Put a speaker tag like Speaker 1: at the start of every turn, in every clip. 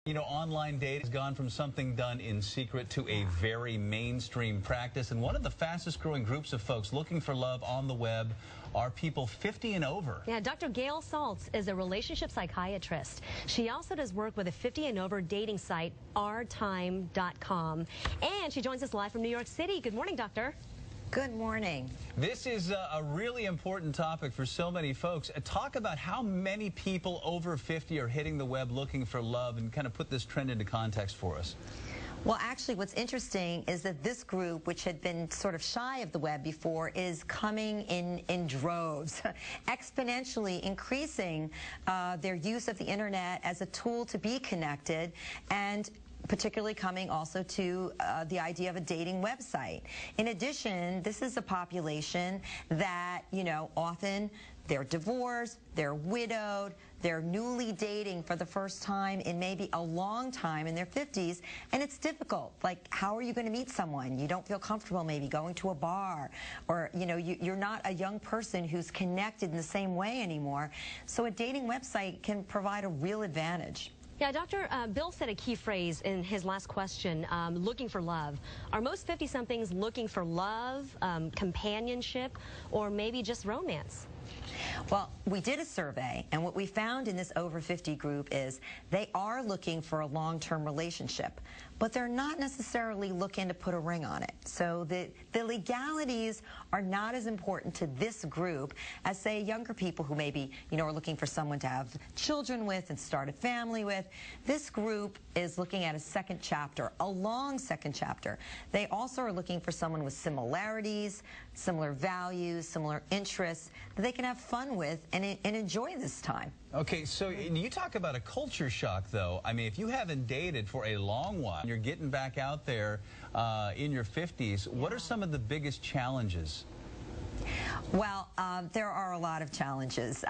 Speaker 1: You know, online dating has gone from something done in secret to a very mainstream practice. And one of the fastest growing groups of folks looking for love on the web are people 50 and over.
Speaker 2: Yeah, Dr. Gail Saltz is a relationship psychiatrist. She also does work with a 50 and over dating site, OurTime.com. And she joins us live from New York City. Good morning, doctor.
Speaker 3: Good morning.
Speaker 1: This is a really important topic for so many folks. Talk about how many people over 50 are hitting the web looking for love, and kind of put this trend into context for us.
Speaker 3: Well, actually, what's interesting is that this group, which had been sort of shy of the web before, is coming in droves, exponentially increasing their use of the internet as a tool to be connected, and particularly coming also to the idea of a dating website. In addition, this is a population that, you know, often they're divorced, they're widowed, they're newly dating for the first time in maybe a long time in their 50s, and it's difficult. Like, how are you going to meet someone? You don't feel comfortable maybe going to a bar, or, you know, you're not a young person who's connected in the same way anymore. So a dating website can provide a real advantage.
Speaker 2: Yeah, Doctor, Bill said a key phrase in his last question, looking for love. Are most 50-somethings looking for love, companionship, or maybe just romance?
Speaker 3: Well, we did a survey, and what we found in this over 50 group is they are looking for a long-term relationship, but they're not necessarily looking to put a ring on it. So the legalities are not as important to this group as, say, younger people who maybe, you know, are looking for someone to have children with and start a family with. This group is looking at a second chapter, a long second chapter. They also are looking for someone with similarities, similar values, similar interests that they can have fun with and enjoy this time.
Speaker 1: Okay, so you talk about a culture shock, though. I mean, if you haven't dated for a long while, you're getting back out there in your 50s, what are some of the biggest challenges?
Speaker 3: Well, there are a lot of challenges.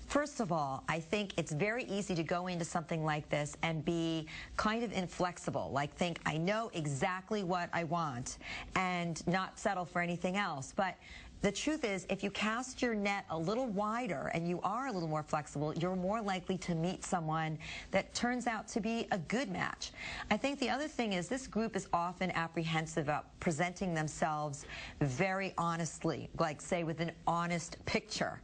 Speaker 3: First of all, I think it's very easy to go into something like this and be kind of inflexible, like think, I know exactly what I want, and not settle for anything else. But the truth is, if you cast your net a little wider and you are a little more flexible, you're more likely to meet someone that turns out to be a good match. I think the other thing is this group is often apprehensive about presenting themselves very honestly, like, say, with an honest picture.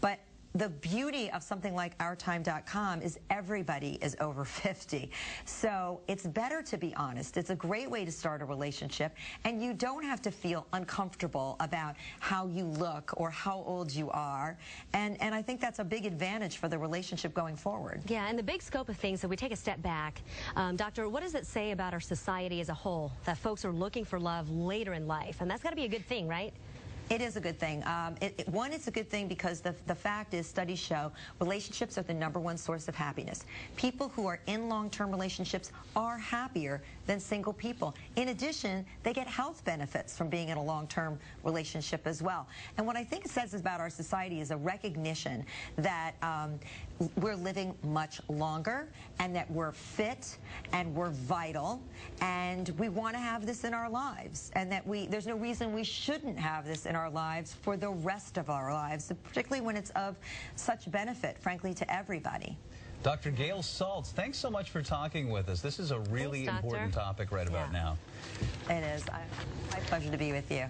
Speaker 3: But the beauty of something like OurTime.com is everybody is over 50. So it's better to be honest. It's a great way to start a relationship, and you don't have to feel uncomfortable about how you look or how old you are. And I think that's a big advantage for the relationship going forward.
Speaker 2: Yeah, and the big scope of things, so we take a step back. Doctor, what does it say about our society as a whole that folks are looking for love later in life? And that's got to be a good thing, right?
Speaker 3: It is a good thing. One, it's a good thing because the fact is, studies show relationships are the #1 source of happiness. People who are in long-term relationships are happier than single people. In addition, they get health benefits from being in a long-term relationship as well. And what I think it says about our society is a recognition that we're living much longer, and that we're fit and we're vital, and we want to have this in our lives, and that there's no reason we shouldn't have this in our lives for the rest of our lives, particularly when it's of such benefit, frankly, to everybody.
Speaker 1: Dr. Gail Saltz, thanks so much for talking with us. This is a really important topic right about now.
Speaker 3: It is. My pleasure to be with you.